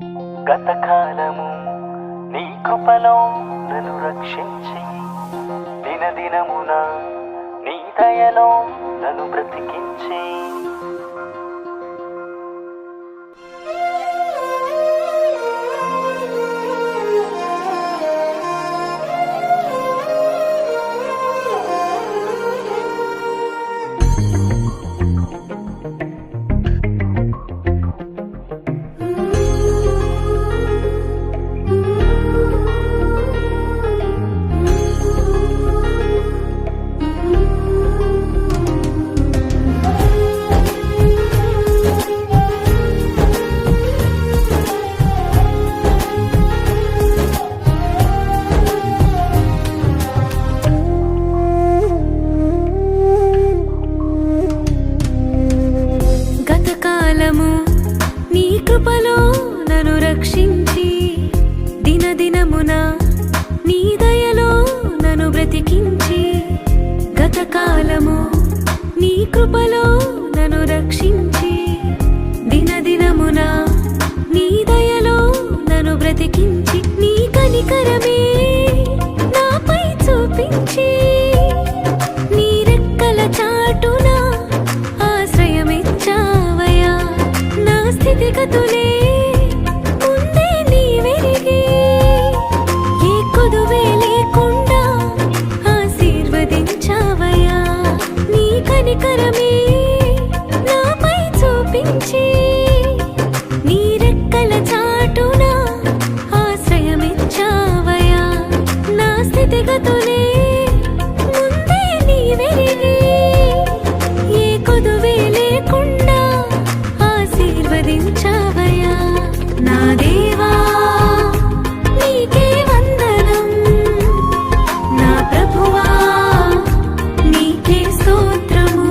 గతకాలము నీ కృపలో నన్ను రక్షించి దినదినమున నీ దయలో నన్ను బ్రతికించి నీ కృపలో నన్ను రక్షించి దినదినమున నీ దయలో నన్ను బ్రతికించి గతకాలము నీ కృపలో నన్ను రక్షించి దినదినమున నీ దయలో నన్ను బ్రతికించి నీ కనికరమే నాపై చూపించి నీ రెక్కల చాటున ఆశ్రయమిచ్చావయ్యా నా స్థితిగతులే ముందే నీవెరిగి ఏ కొదువే లేకుండా ఆశీర్వదించావయ్యా నీ కనికరమే నాపై చూపించి నీ రెక్కల చాటున ఆశ్రయమిచ్చావయ్యా నా స్థితిగతులే ముందే నీవెరిగి ఏ కొదువే లేకుండా ఆశీర్వదించావయ్యా నా దేవా నీకే వందనం నా ప్రభువా నీకే స్తోత్రము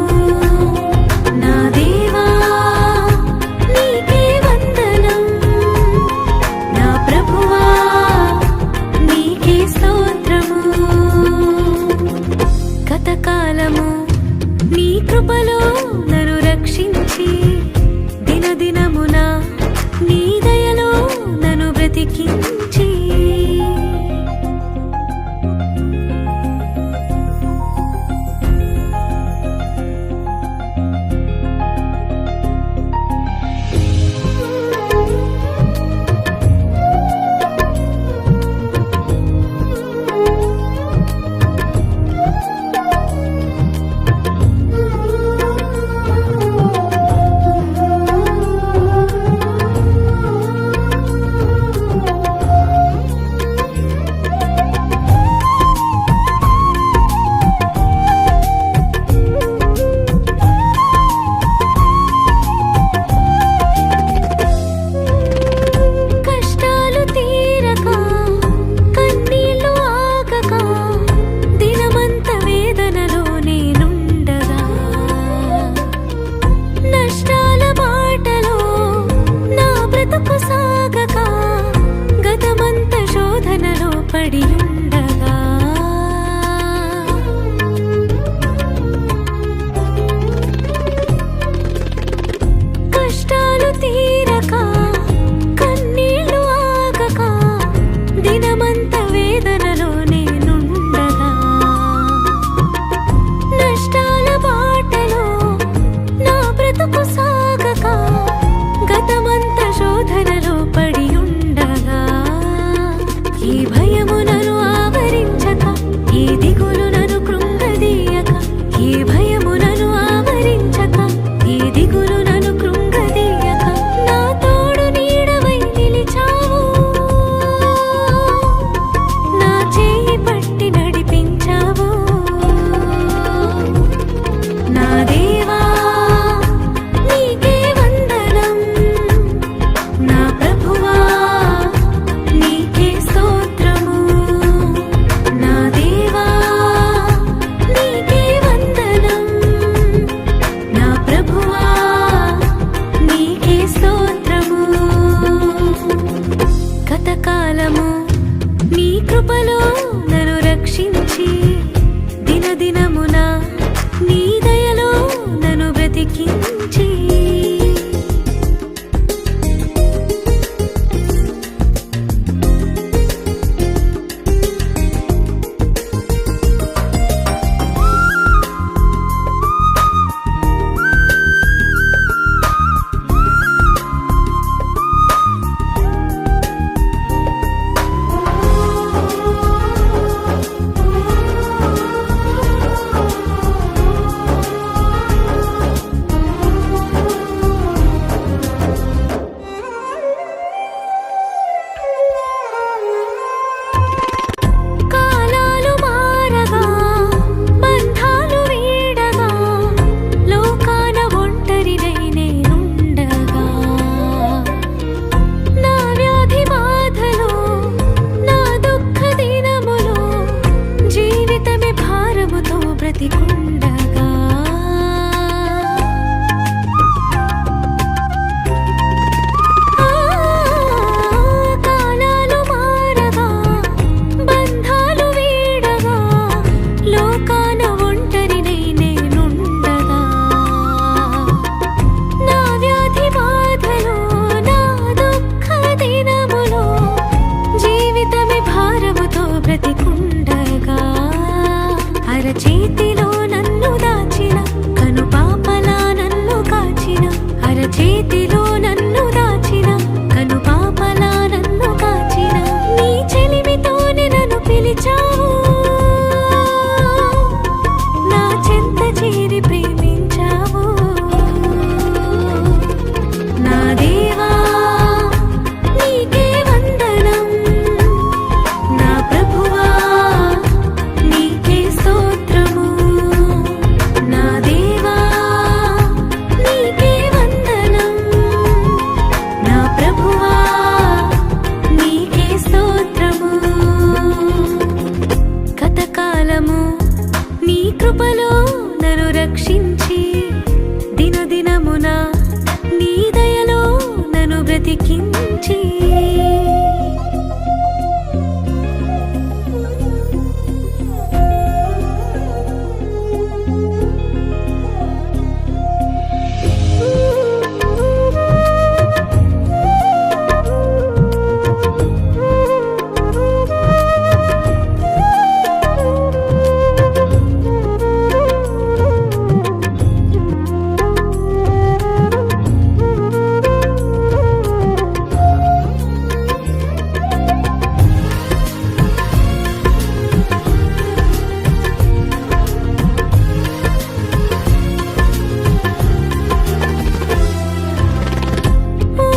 రక్షించి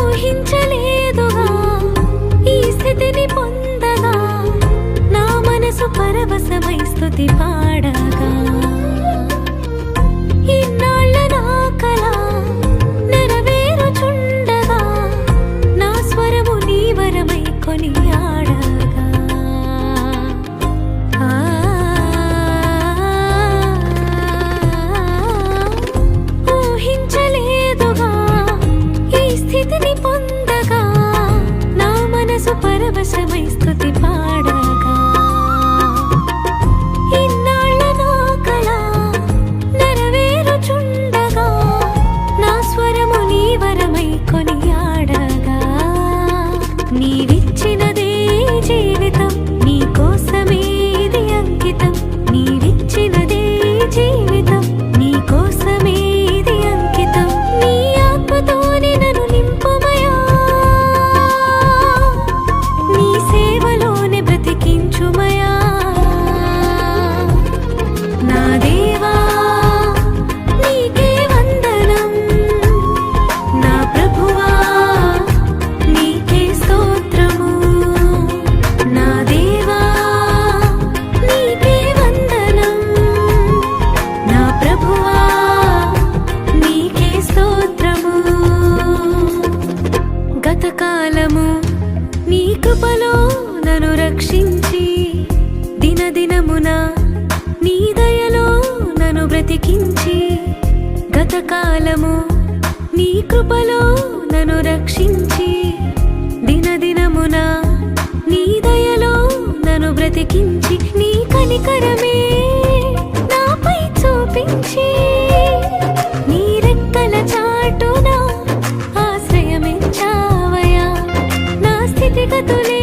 ఊహించలేదుగా ఈ స్థితిని పొందగా నా మనసు పరవశమై స్తుతి పాడగా ఇన్నాళ్ళ నా కల నెరవేరుచుండగా నా స్వరము నీ వరమై కొనియాడగా ఊహించలేదుగా ఈ స్థితిని పొందగా నా మనసు పరవశమై స్తుతి పాడగా ఇన్నాళ్ళ నా కల నెరవేరుచుండగా నా స్వరము నీ వరమై కొనియాడగా నీవిచ్చినదే జీవితం నీ కోసమే ఇది అంకితం నీవిచ్చినదే జీవితం నీ కోసమే ఇది అంకితం నీ ఆత్మతోనే నన్ను నింపుమయా నీ సేవలోనే బ్రతికించుమయా నా దేవా నీకే వందనం నా ప్రభువా నీకే స్తోత్రము నా దేవా నీకే వందనం నా ప్రభువా నీకే స్తోత్రము గతకాలము నీ కృపలో నన్ను రక్షించి దినదినమున నీ దయలో నన్ను బ్రతికించి గతకాలము నీ కృపలో నన్ను రక్షించి దినదినమున నీ దయలో నన్ను బ్రతికించి నీ కనికరమే నాపై చూపించి నీ రెక్కల చాటున ఆశ్రయమిచ్చావయా నా స్థితిగతులే